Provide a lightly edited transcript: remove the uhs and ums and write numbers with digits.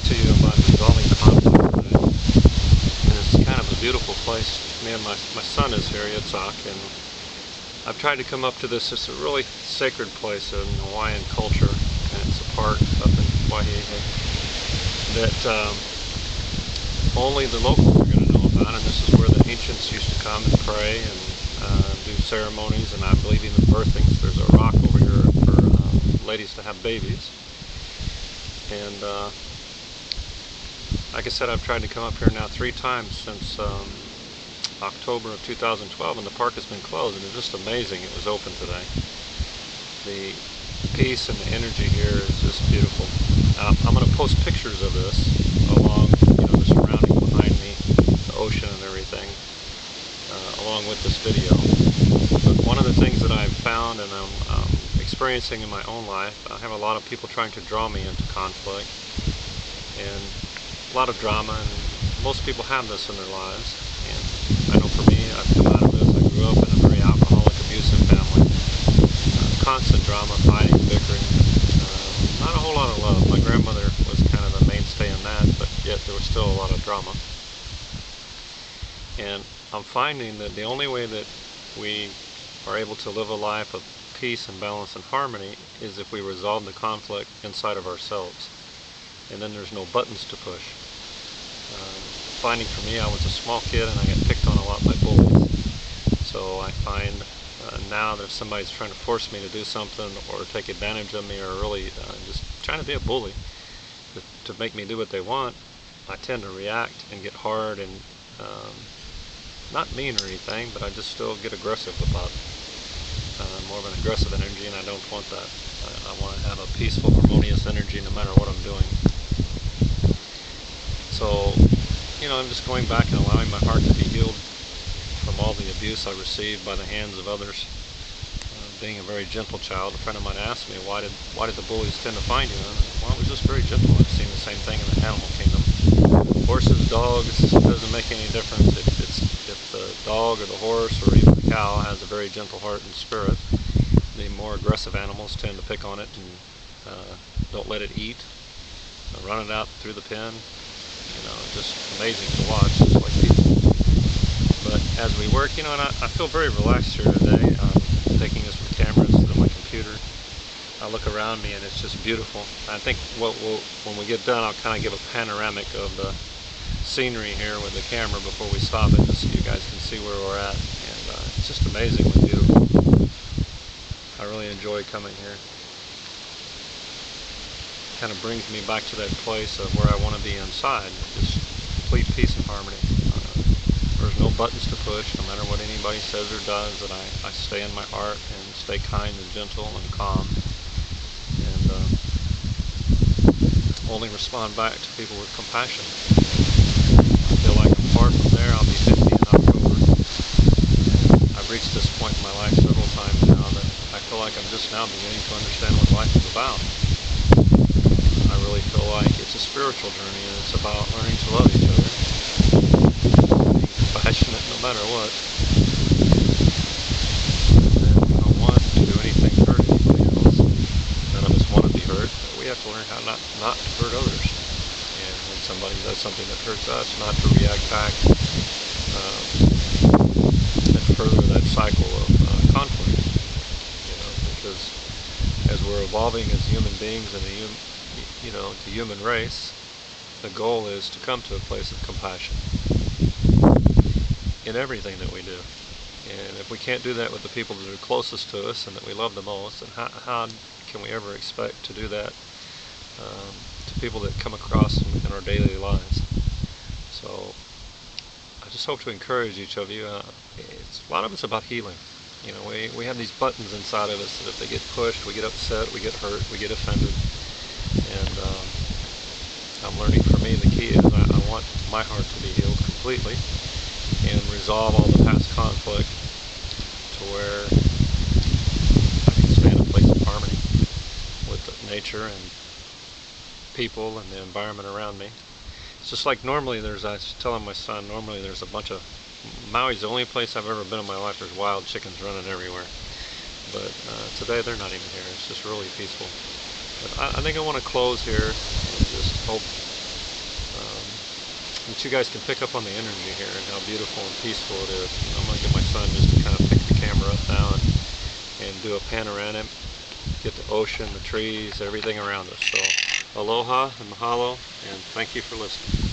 to you about resolving conflict today. And it's kind of a beautiful place. Me and my son is here, Yitzhak, and I've tried to come up to this. It's a really sacred place in Hawaiian culture, and it's a park up in Waiheke that only the locals are going to know about, and this is where the ancients used to come and pray and do ceremonies, and I believe even birthings. There's a rock over here for ladies to have babies. And like I said, I've tried to come up here now 3 times since October of 2012, and the park has been closed, and it's just amazing it was open today. The peace and the energy here is just beautiful. I'm going to post pictures of this along, the surrounding behind me, the ocean and everything, along with this video. But one of the things that I've found and I'm experiencing in my own life, I have a lot of people trying to draw me into conflict, and a lot of drama, and most people have this in their lives. And I know for me, I've come out of this. I grew up in a very alcoholic, abusive family. Constant drama, fighting, bickering, not a whole lot of love. My grandmother was kind of the mainstay in that, but yet there was still a lot of drama. And I'm finding that the only way that we are able to live a life of peace and balance and harmony is if we resolve the conflict inside of ourselves. And then there's no buttons to push. Finding for me, I was a small kid and I got picked on a lot by bullies. So I find now that if somebody's trying to force me to do something or take advantage of me or really just trying to be a bully to make me do what they want, I tend to react and get hard and not mean or anything, but I just still get aggressive about it. More of an aggressive energy, and I don't want that. I want to have a peaceful, harmonious energy no matter what I'm doing. So, I'm just going back and allowing my heart to be healed from all the abuse I received by the hands of others. Being a very gentle child, a friend of mine asked me, why did the bullies tend to find you? And well, I was just very gentle. I've seen the same thing in the animal kingdom. Horses, dogs, it doesn't make any difference. If the dog or the horse or even the cow has a very gentle heart and spirit, the more aggressive animals tend to pick on it and don't let it eat, run it out through the pen. Just amazing to watch, just like people. But as we work, and I feel very relaxed here today. I'm taking this with camera instead of my computer. I look around me and it's just beautiful. I think when we get done, I'll kind of give a panoramic of the scenery here with the camera before we stop it, just so you guys can see where we're at. And it's just amazingly beautiful. I really enjoy coming here. Kind of brings me back to that place of where I want to be inside, just complete peace and harmony. There's no buttons to push, no matter what anybody says or does, that I stay in my heart and stay kind and gentle and calm, and only respond back to people with compassion. I feel like I'm far from there. I'll be 50 in October. I've reached this point in my life several times now that I feel like I'm just now beginning to understand what life is about. I really feel like it's a spiritual journey, and it's about learning to love each other, being compassionate no matter what, and we don't want to do anything to hurt anybody else. None of us want to be hurt, but we have to learn how not to hurt others. And when somebody does something that hurts us, not to react back and further that cycle of conflict. Because as we're evolving as human beings and the human race, the goal is to come to a place of compassion in everything that we do. And if we can't do that with the people that are closest to us and that we love the most, then how can we ever expect to do that to people that come across in our daily lives? So I just hope to encourage each of you. A lot of it's about healing. We have these buttons inside of us that if they get pushed, we get upset, we get hurt, we get offended. And I'm learning, for me, the key is I want my heart to be healed completely and resolve all the past conflict to where I can stay in a place of harmony with nature and people and the environment around me. It's just like normally I was telling my son, normally there's a bunch of, Maui's the only place I've ever been in my life there's wild chickens running everywhere. But today they're not even here. It's just really peaceful. But I think I want to close here and just hope But you guys can pick up on the energy here and how beautiful and peaceful it is. I'm going to get my son just to kind of pick the camera up now and do a panoramic, get the ocean, the trees, everything around us. So aloha and mahalo, and thank you for listening.